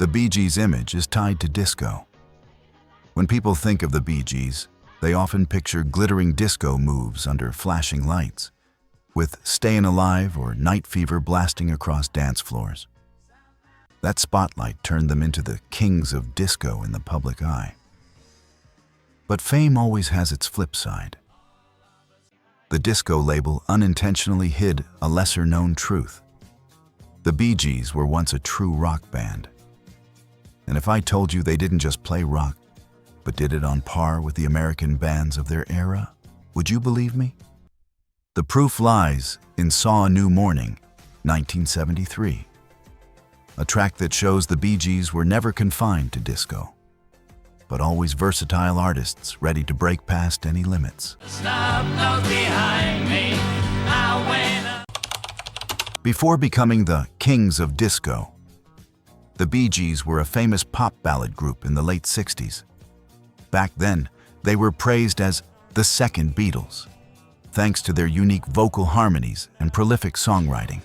The Bee Gees image is tied to disco. When people think of the Bee Gees, they often picture glittering disco moves under flashing lights, with Stayin' Alive or Night Fever blasting across dance floors. That spotlight turned them into the kings of disco in the public eye. But fame always has its flip side. The disco label unintentionally hid a lesser-known truth. The Bee Gees were once a true rock band. And if I told you they didn't just play rock, but did it on par with the American bands of their era, would you believe me? The proof lies in Saw a New Morning, 1973. A track that shows the Bee Gees were never confined to disco, but always versatile artists ready to break past any limits. Before becoming the kings of disco, the Bee Gees were a famous pop ballad group in the late 60s. Back then, they were praised as the second Beatles, thanks to their unique vocal harmonies and prolific songwriting.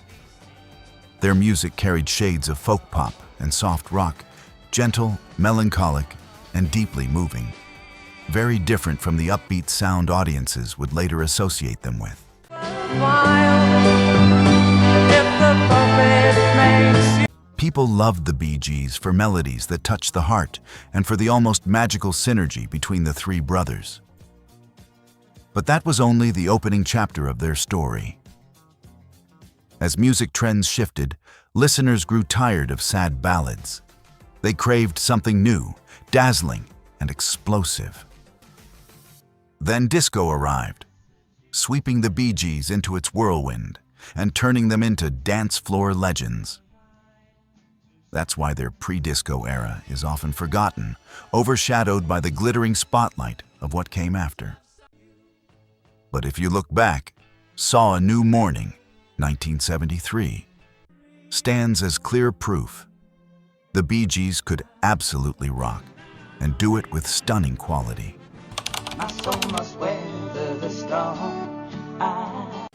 Their music carried shades of folk pop and soft rock, gentle, melancholic, and deeply moving, very different from the upbeat sound audiences would later associate them with. People loved the Bee Gees for melodies that touched the heart and for the almost magical synergy between the three brothers. But that was only the opening chapter of their story. As music trends shifted, listeners grew tired of sad ballads. They craved something new, dazzling, and explosive. Then disco arrived, sweeping the Bee Gees into its whirlwind and turning them into dance floor legends. That's why their pre-disco era is often forgotten, overshadowed by the glittering spotlight of what came after. But if you look back, Saw a New Morning, 1973, stands as clear proof. The Bee Gees could absolutely rock, and do it with stunning quality.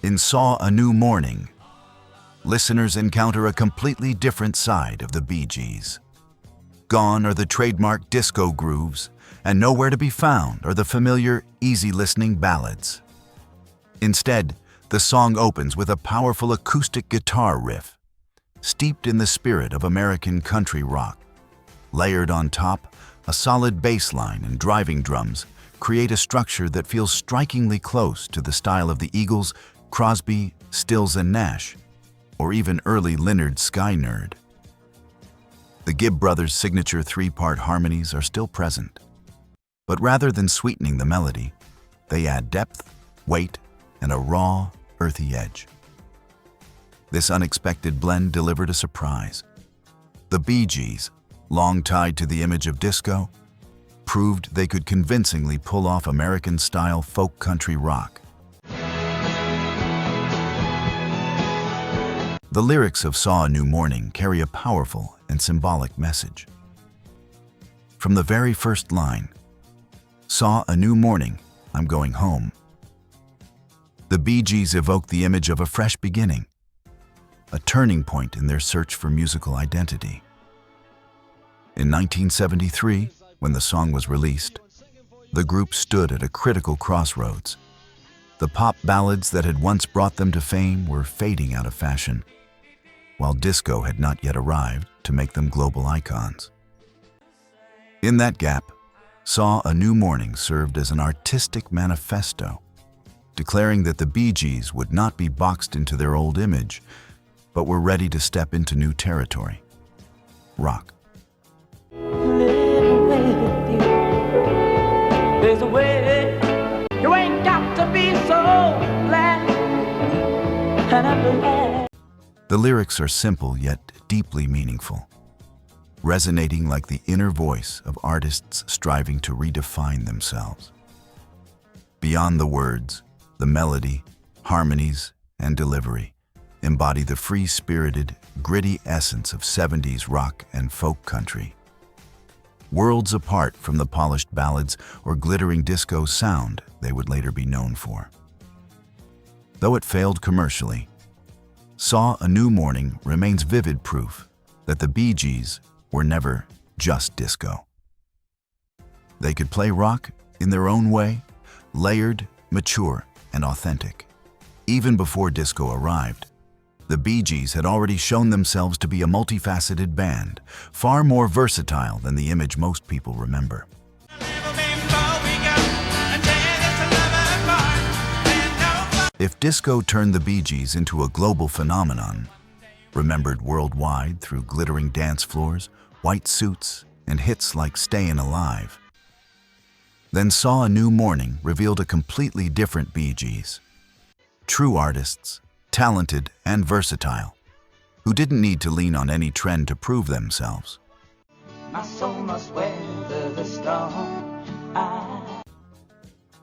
In Saw a New Morning, listeners encounter a completely different side of the Bee Gees. Gone are the trademark disco grooves, and nowhere to be found are the familiar, easy-listening ballads. Instead, the song opens with a powerful acoustic guitar riff, steeped in the spirit of American country rock. Layered on top, a solid bass line and driving drums create a structure that feels strikingly close to the style of the Eagles, Crosby, Stills and Nash, or even early Lynyrd Skynyrd. The Gibb brothers' signature three-part harmonies are still present, but rather than sweetening the melody, they add depth, weight, and a raw, earthy edge. This unexpected blend delivered a surprise. The Bee Gees, long tied to the image of disco, proved they could convincingly pull off American-style folk country rock. The lyrics of Saw a New Morning carry a powerful and symbolic message. From the very first line, "Saw a new morning, I'm going home," the Bee Gees evoke the image of a fresh beginning, a turning point in their search for musical identity. In 1973, when the song was released, the group stood at a critical crossroads. The pop ballads that had once brought them to fame were fading out of fashion, while disco had not yet arrived to make them global icons. In that gap, Saw a New Morning served as an artistic manifesto, declaring that the Bee Gees would not be boxed into their old image, but were ready to step into new territory: rock. There's a way. You ain't got to be so glad. The lyrics are simple yet deeply meaningful, resonating like the inner voice of artists striving to redefine themselves. Beyond the words, the melody, harmonies, and delivery embody the free-spirited, gritty essence of 70s rock and folk country. Worlds apart from the polished ballads or glittering disco sound they would later be known for. Though it failed commercially, Saw a New Morning remains vivid proof that the Bee Gees were never just disco. They could play rock in their own way, layered, mature, and authentic. Even before disco arrived, the Bee Gees had already shown themselves to be a multifaceted band, far more versatile than the image most people remember. If disco turned the Bee Gees into a global phenomenon, remembered worldwide through glittering dance floors, white suits, and hits like Stayin' Alive, then Saw a New Morning revealed a completely different Bee Gees. True artists, talented and versatile, who didn't need to lean on any trend to prove themselves. My soul must weather the storm.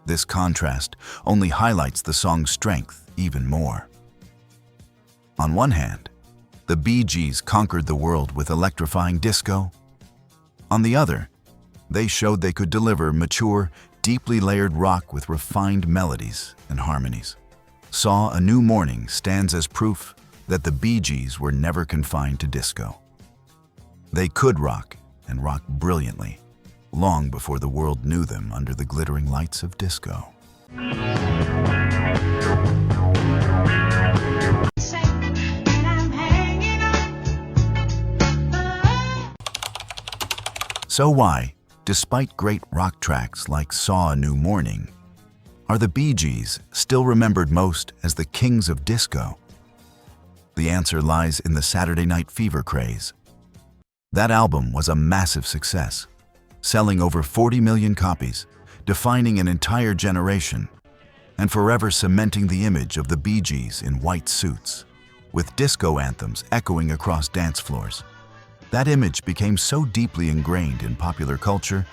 This contrast only highlights the song's strength even more. On one hand, the Bee Gees conquered the world with electrifying disco. On the other, they showed they could deliver mature, deeply layered rock with refined melodies and harmonies. Saw a New Morning stands as proof that the Bee Gees were never confined to disco. They could rock, and rock brilliantly, long before the world knew them under the glittering lights of disco. So why, despite great rock tracks like Saw a New Morning, are the Bee Gees still remembered most as the kings of disco? The answer lies in the Saturday Night Fever craze. That album was a massive success, selling over 40 million copies, defining an entire generation, and forever cementing the image of the Bee Gees in white suits, with disco anthems echoing across dance floors. That image became so deeply ingrained in popular culture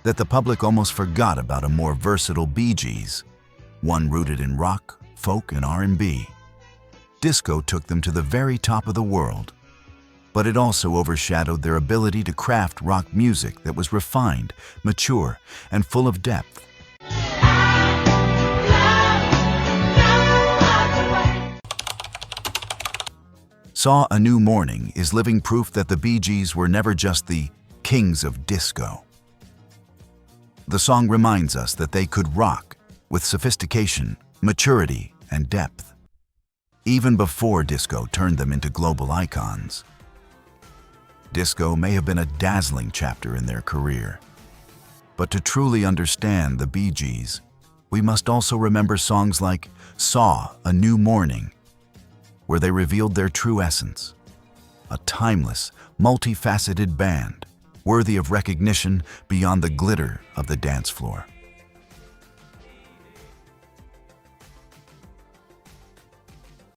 that the public almost forgot about a more versatile Bee Gees, one rooted in rock, folk, and R&B. Disco took them to the very top of the world, but it also overshadowed their ability to craft rock music that was refined, mature, and full of depth. Saw a New Morning is living proof that the Bee Gees were never just the kings of disco. The song reminds us that they could rock with sophistication, maturity, and depth, even before disco turned them into global icons. Disco may have been a dazzling chapter in their career, but to truly understand the Bee Gees, we must also remember songs like Saw a New Morning, where they revealed their true essence, a timeless, multifaceted band worthy of recognition beyond the glitter of the dance floor.